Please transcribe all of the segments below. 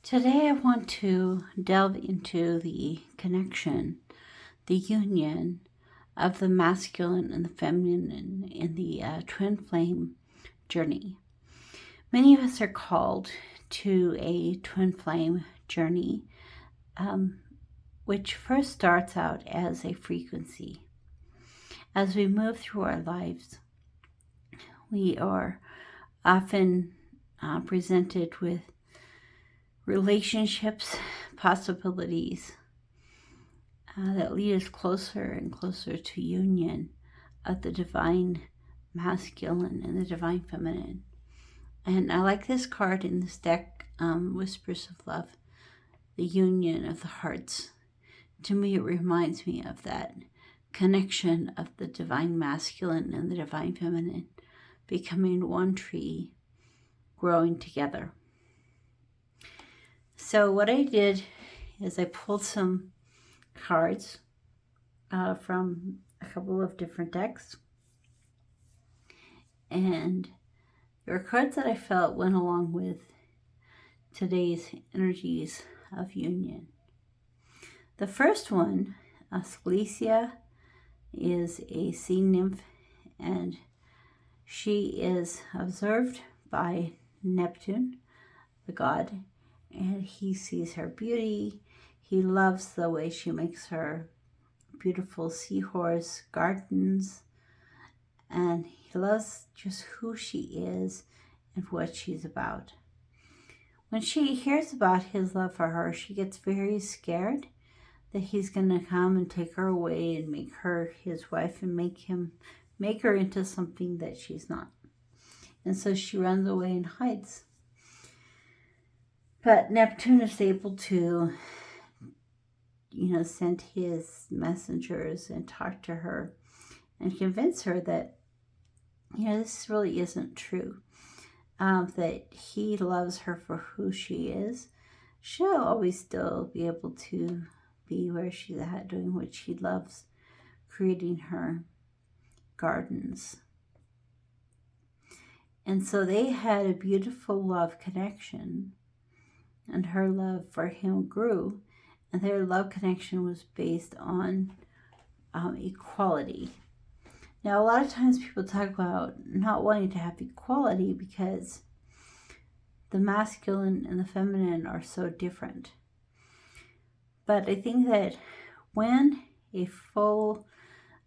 Today I want to delve into the connection, the union of the masculine and the feminine in the twin flame journey. Many of us are called to a twin flame journey, which first starts out as a frequency. As we move through our lives, we are often presented with relationships, possibilities that lead us closer and closer to union of the divine masculine and the divine feminine. And I like this card in this deck, Whispers of Love, the union of the hearts. To me, it reminds me of that connection of the divine masculine and the divine feminine becoming one tree, growing together. So what I did is I pulled some cards from a couple of different decks. And there were cards that I felt went along with today's energies of union. The first one, Sclesia, is a sea nymph, and she is observed by Neptune, the god, and he sees her beauty. He loves the way she makes her beautiful seahorse gardens, and he loves just who she is and what she's about. When she hears about his love for her, she gets very scared that he's going to come and take her away and make her his wife and make her into something that she's not. And so she runs away and hides. But Neptune is able to, send his messengers and talk to her and convince her that, this really isn't true. That he loves her for who she is. She'll always still be able to be where she's at, doing what she loves, creating her gardens. And so they had a beautiful love connection, and her love for him grew, and their love connection was based on equality. Now, a lot of times people talk about not wanting to have equality because the masculine and the feminine are so different. But I think that when a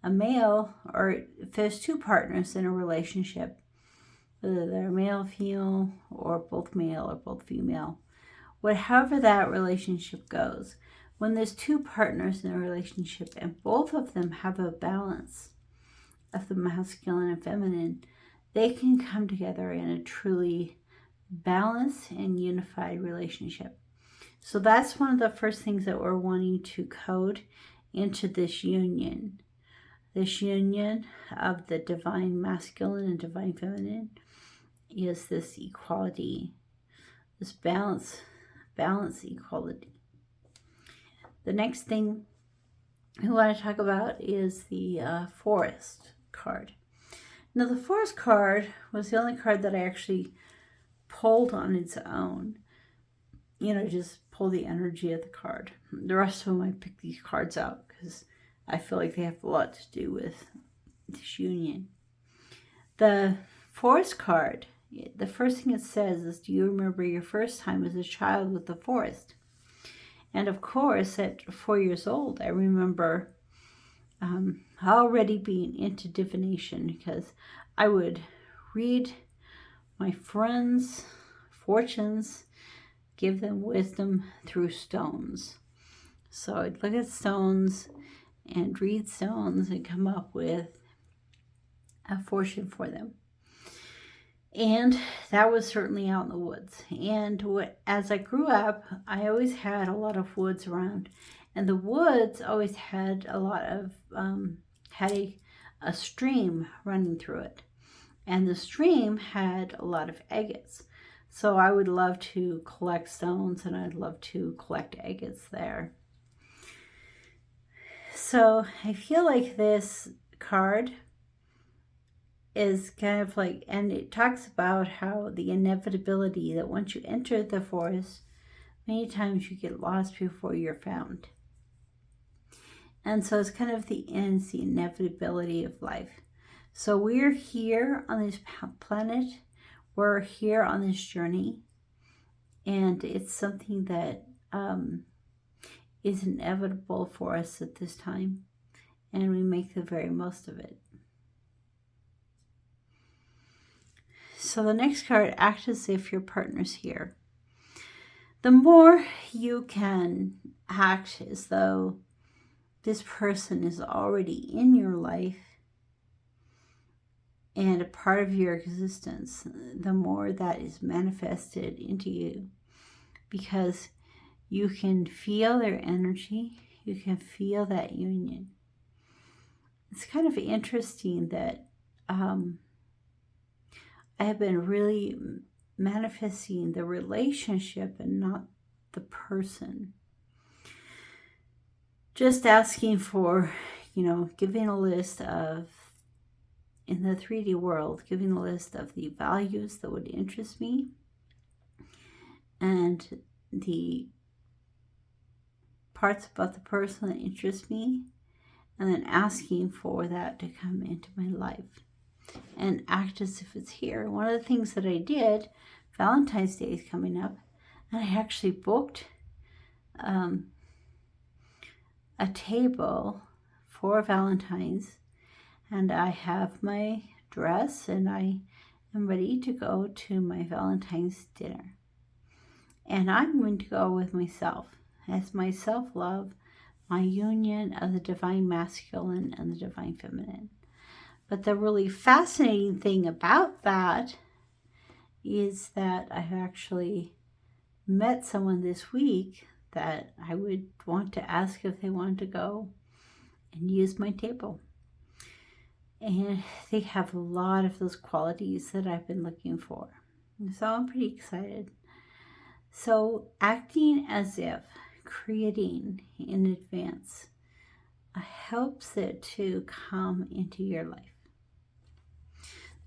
male, or if there's two partners in a relationship, whether they're male, female, or both male or both female, however that relationship goes, when there's two partners in a relationship and both of them have a balance of the masculine and feminine, they can come together in a truly balanced and unified relationship. So that's one of the first things that we're wanting to code into this union. This union of the divine masculine and divine feminine is this equality, this balance equality. The next thing we want to talk about is the Forest card. Now, the Forest card was the only card that I actually pulled on its own. Just pull the energy of the card. The rest of them, I picked these cards out because I feel like they have a lot to do with this union. The Forest card, the first thing it says is, do you remember your first time as a child with the forest? And of course, at 4 years old, I remember already being into divination because I would read my friends' fortunes, give them wisdom through stones. So I'd look at stones and read stones and come up with a fortune for them. And that was certainly out in the woods. And as I grew up, I always had a lot of woods around. And the woods always had a lot of, a stream running through it. And the stream had a lot of agates. So I would love to collect stones, and I'd love to collect agates there. So I feel like this card is kind of like, and it talks about how the inevitability that once you enter the forest, Many times you get lost before you're found. And so it's kind of the end, it's the inevitability of life. So we're here on this planet. We're here on this journey. And it's something that is inevitable for us at this time. And we make the very most of it. So the next card, act as if your partner's here. The more you can act as though this person is already in your life and a part of your existence, the more that is manifested into you, because you can feel their energy, you can feel that union. It's kind of interesting that I have been really manifesting the relationship and not the person. Just asking for, giving a list of, in the 3D world, giving a list of the values that would interest me and the parts about the person that interest me, and then asking for that to come into my life and act as if it's here. One of the things that I did, Valentine's Day is coming up, and I actually booked a table for Valentine's, and I have my dress and I am ready to go to my Valentine's dinner. And I'm going to go with myself, as my self-love, my union of the divine masculine and the divine feminine. But the really fascinating thing about that is that I've actually met someone this week that I would want to ask if they wanted to go and use my table. And they have a lot of those qualities that I've been looking for. So I'm pretty excited. So acting as if, creating in advance, helps it to come into your life.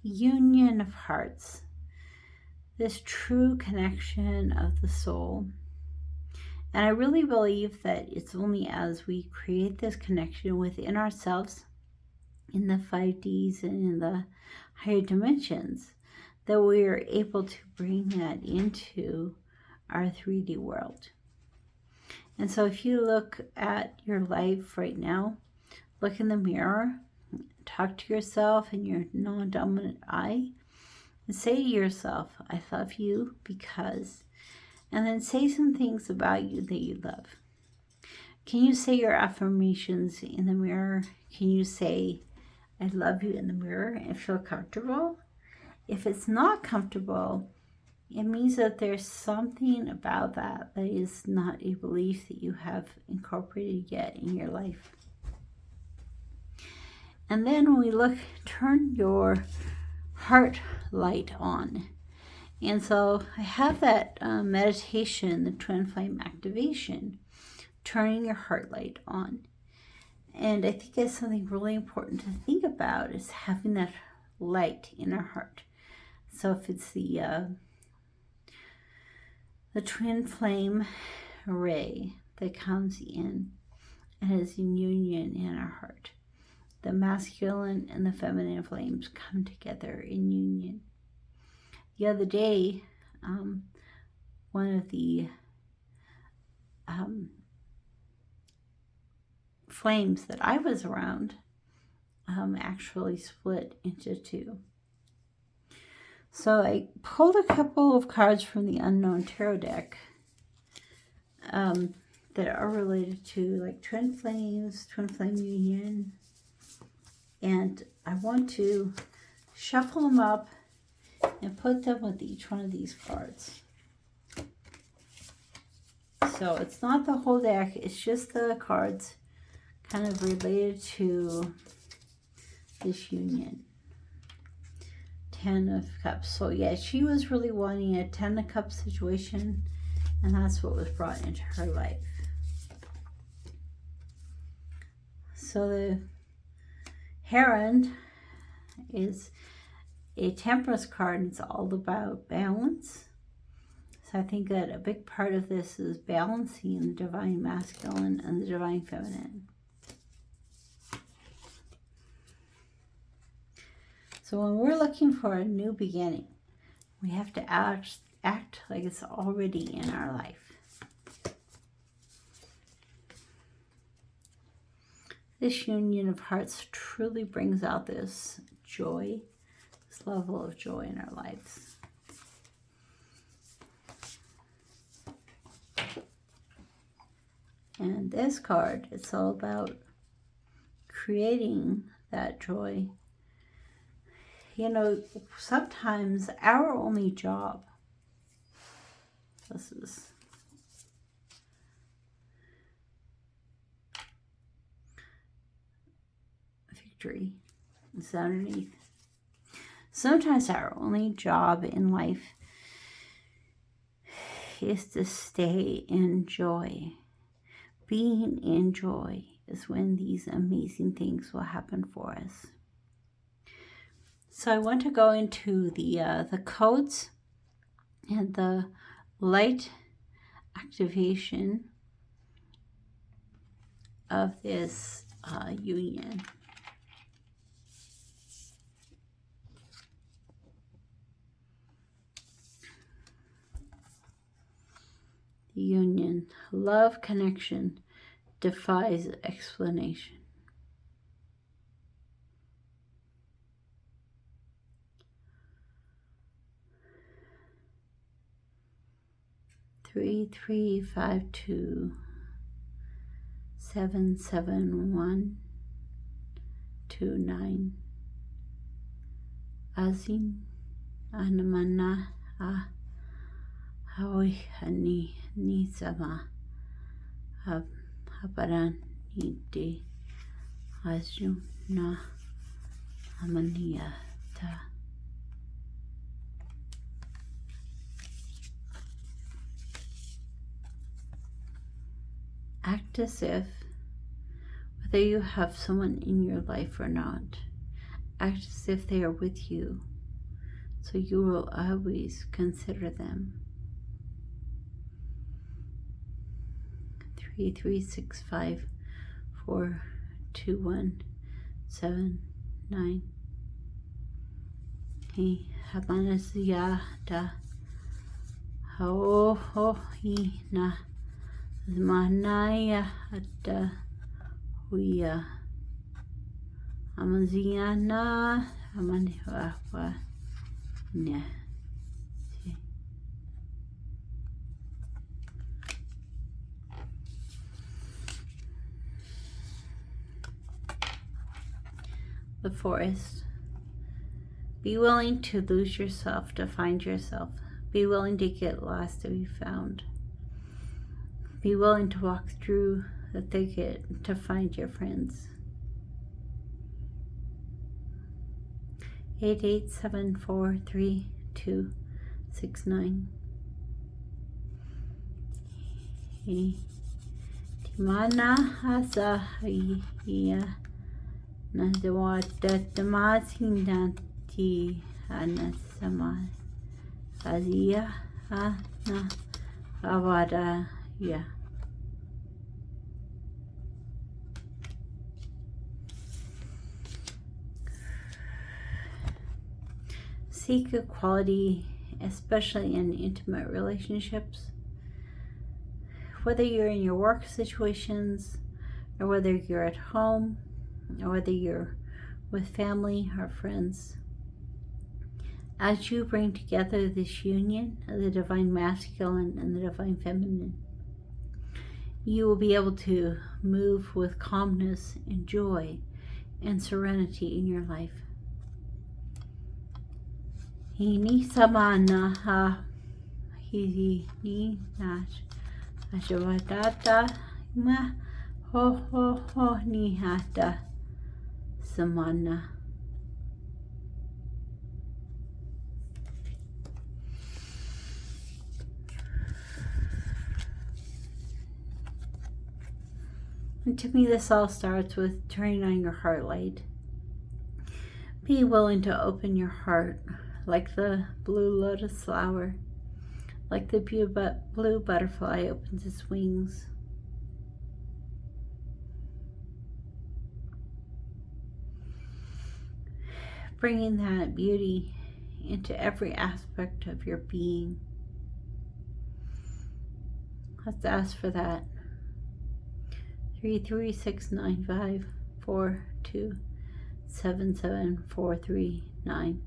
Union of hearts, this true connection of the soul. And I really believe that it's only as we create this connection within ourselves, in the 5Ds and in the higher dimensions, that we are able to bring that into our 3D world. And so if you look at your life right now, look in the mirror, talk to yourself in your non-dominant I, and say to yourself, I love you because, and then say some things about you that you love. Can you say your affirmations in the mirror? Can you say, I love you in the mirror and feel comfortable? If it's not comfortable, it means that there's something about that is not a belief that you have incorporated yet in your life. And then when we look, turn your heart light on. And so I have that meditation, the twin flame activation, turning your heart light on. And I think that's something really important to think about, is having that light in our heart. So if it's the twin flame ray that comes in and is in union in our heart, the masculine and the feminine flames come together in union. The other day, one of the flames that I was around actually split into two. So I pulled a couple of cards from the Unknown Tarot deck that are related to like twin flames, twin flame union, and I want to shuffle them up and put them with each one of these cards. So it's not the whole deck, it's just the cards kind of related to this union. 10 of Cups. So yeah, she was really wanting a 10 of Cups situation, and that's what was brought into her life. So the Heron is a Temperance card, and it's all about balance. So So I think that a big part of this is balancing the divine masculine and the divine feminine. So when we're looking for a new beginning, we have to act like it's already in our life. This union of hearts truly brings out this joy, this level of joy in our lives. And this card, it's all about creating that joy. You know, sometimes our only job, this is victory, it's underneath. Sometimes our only job in life is to stay in joy. Being in joy is when these amazing things will happen for us. So I want to go into the codes and the light activation of this union. The union, love connection defies explanation. Three, 3, 5, 2, 7, 7, 1, 2, 9. Azin, anamana, hawi, ni sama, haparan, ni de, azun, na, amania, ta. Act as if, whether you have someone in your life or not, act as if they are with you, so you will always consider them. 3, 3, 6, 5, 4, 2, 1, 7, 9. He habanazia da ho ho hi na zmanaya ada huya amaziana amaniwa wa ne. The forest. Be willing to lose yourself to find yourself. Be willing to get lost to be found. Be willing to walk through the thicket to find your friends. 8, 8, 7, 4, 3, 2, 6, 9. Timana hasa iya nazawata tamasindanti anasama azia ana avada ya. Seek equality, especially in intimate relationships. Whether you're in your work situations, or whether you're at home, or whether you're with family or friends. As you bring together this union of the divine masculine and the divine feminine, you will be able to move with calmness and joy and serenity in your life. Hini samana ha hini ni nash ashwadata ma ho ho ho ni hata samana. And to me, this all starts with turning on your heart light. Be willing to open your heart like the blue lotus flower. like the blue butterfly opens its wings. Bringing that beauty into every aspect of your being. Let's ask for that. 3369542777439.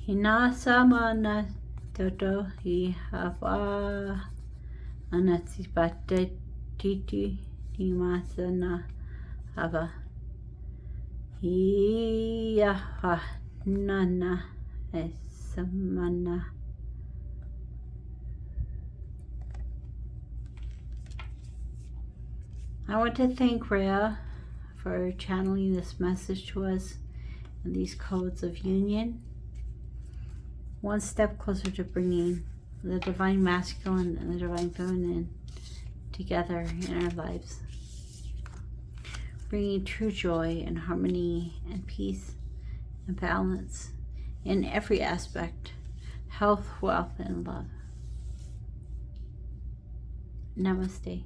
Hinasamana toto hi hava anatsipate titi nimasana hava hiyaha nana esamana. I want to thank Raya for channeling this message to us and these codes of union. One step closer to bringing the divine masculine and the divine feminine together in our lives. Bringing true joy and harmony and peace and balance in every aspect. Health, wealth, and love. Namaste.